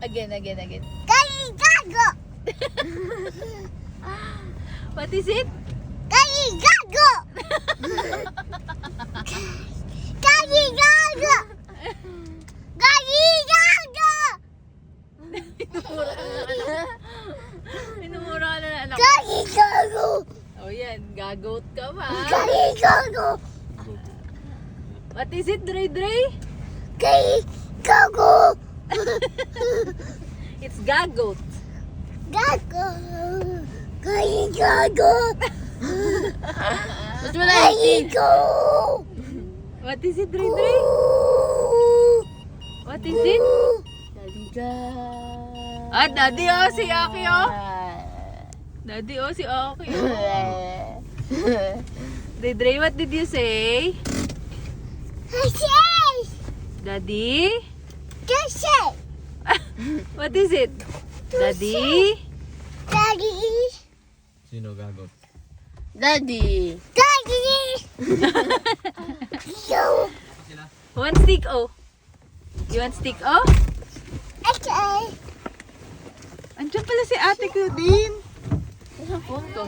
Again. Gago. What is it? Gago. Gago. Minumura ka na anak. Gago. Oh yan, gagot ka pa. Gago. What is it, Dre? Gago. It's gagot. Gago. Gago. Mas malaki. Gago. What is it, Dre? What is it? Ah, Daddy oh, si Aki oh. Daddy oh, si Aki oh. Dre, what did you say? Daddy? What is it? Daddy? Sino gagot? Daddy. One stick oh. You want stick oh? Okay. Andiyan pala si ate ko din. Saan phone ko?